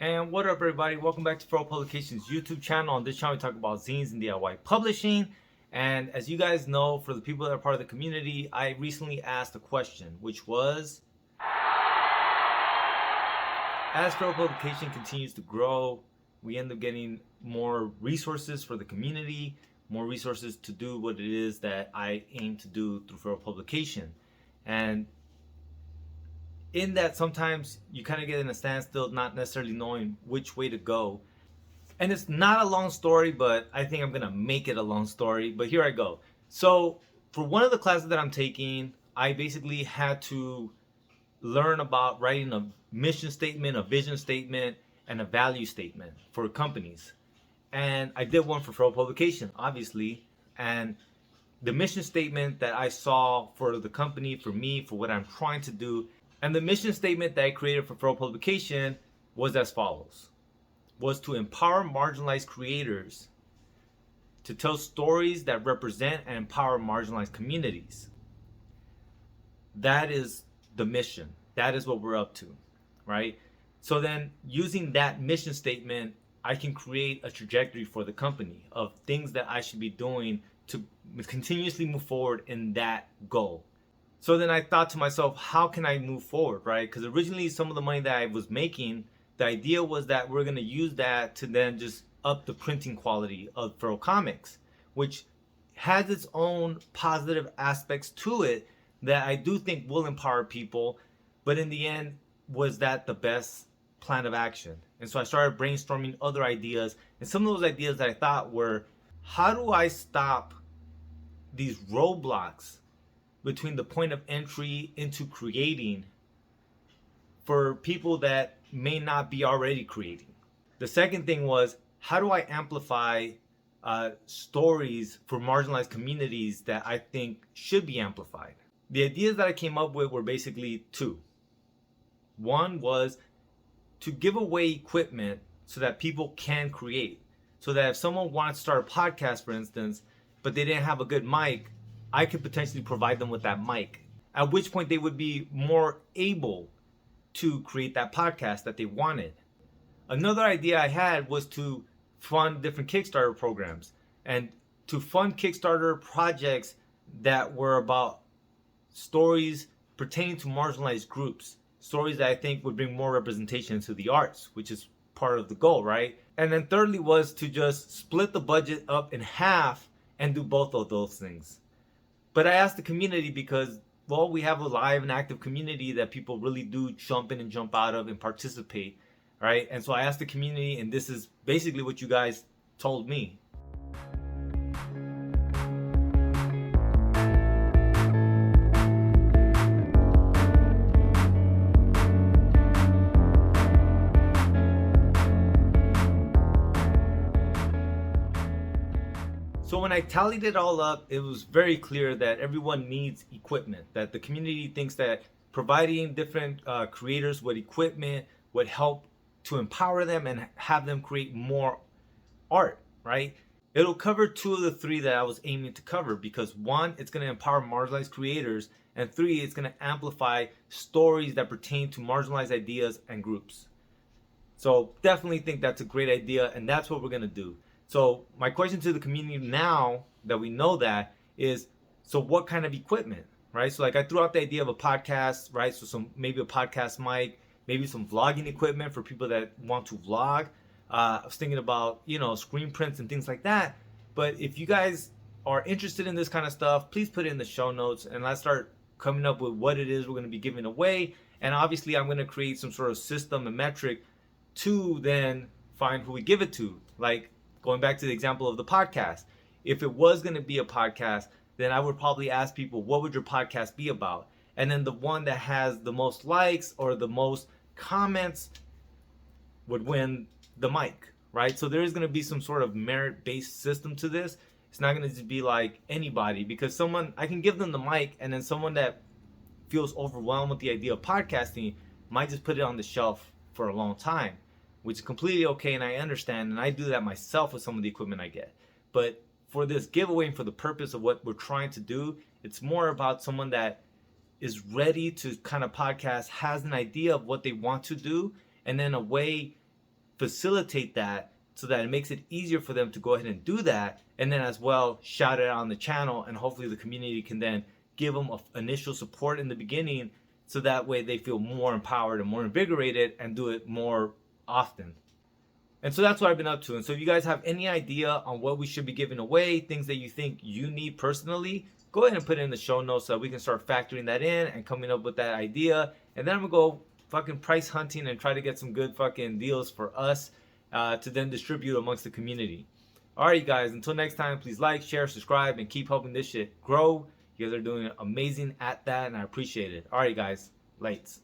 And what up, everybody? Welcome back to Furrow Publications YouTube channel. On this channel, we talk about zines and DIY publishing. And as you guys know, for the people that are part of the community, I recently asked a question, which was, as Furrow Publication continues to grow, we end up getting more resources for the community, more resources to do what it is that I aim to do through Furrow Publication. And in that, sometimes you kind of get in a standstill, not necessarily knowing which way to go. And it's not a long story, but I think I'm gonna make it a long story. But here I go. So for one of the classes that I'm taking, I basically had to learn about writing a mission statement, a vision statement, and a value statement for companies. And I did one for Furrow Publication, obviously. And the mission statement that I saw for the company, for me, for what I'm trying to do, and the mission statement that I created for Furrow Publication was as follows. Was to empower marginalized creators to tell stories that represent and empower marginalized communities. That is the mission. That is what we're up to, right? So then using that mission statement, I can create a trajectory for the company of things that I should be doing to continuously move forward in that goal. So then I thought to myself, how can I move forward, right? Because originally some of the money that I was making, the idea was that we're going to use that to then just up the printing quality of Furrow Comics, which has its own positive aspects to it that I do think will empower people. But in the end, was that the best plan of action? And so I started brainstorming other ideas. And some of those ideas that I thought were, how do I stop these roadblocks between the point of entry into creating for people that may not be already creating? The second thing was, how do I amplify stories for marginalized communities that I think should be amplified? The ideas that I came up with were basically two. One was to give away equipment so that people can create. So that if someone wanted to start a podcast, for instance, but they didn't have a good mic, I could potentially provide them with that mic. At which point they would be more able to create that podcast that they wanted. Another idea I had was to fund different Kickstarter programs and to fund Kickstarter projects that were about stories pertaining to marginalized groups. Stories that I think would bring more representation to the arts, which is part of the goal, right? And then thirdly was to just split the budget up in half and do both of those things. But I asked the community because, well, we have a live and active community that people really do jump in and jump out of and participate, right? And so I asked the community, and this is basically what you guys told me. So when I tallied it all up, it was very clear that everyone needs equipment, that the community thinks that providing different creators with equipment would help to empower them and have them create more art, right? It'll cover two of the three that I was aiming to cover because one, it's going to empower marginalized creators, and three, it's going to amplify stories that pertain to marginalized ideas and groups. So definitely think that's a great idea, and that's what we're going to do. So my question to the community now that we know that is, so what kind of equipment, right? So like I threw out the idea of a podcast, right? So maybe a podcast mic, maybe some vlogging equipment for people that want to vlog. I was thinking about, screen prints and things like that. But if you guys are interested in this kind of stuff, please put it in the show notes and let's start coming up with what it is we're going to be giving away. And obviously I'm going to create some sort of system and metric to then find who we give it to. Like, going back to the example of the podcast, if it was going to be a podcast, then I would probably ask people, what would your podcast be about? And then the one that has the most likes or the most comments would win the mic, right? So there is going to be some sort of merit-based system to this. It's not going to just be like anybody, because I can give them the mic, and then someone that feels overwhelmed with the idea of podcasting might just put it on the shelf for a long time, which is completely okay, and I understand, and I do that myself with some of the equipment I get. But for this giveaway and for the purpose of what we're trying to do, it's more about someone that is ready to kind of podcast, has an idea of what they want to do, and then a way facilitate that so that it makes it easier for them to go ahead and do that, and then as well shout it out on the channel, and hopefully the community can then give them initial support in the beginning, so that way they feel more empowered and more invigorated and do it more often. And so that's what I've been up to. And so if you guys have any idea on what we should be giving away, things that you think you need personally, go ahead and put it in the show notes so that we can start factoring that in and coming up with that idea. And then I'm gonna go fucking price hunting and try to get some good fucking deals for us to then distribute amongst the community. Alright guys, until next time, please like, share, subscribe, and keep helping this shit grow. You guys are doing amazing at that, and I appreciate it. Alright guys, lights.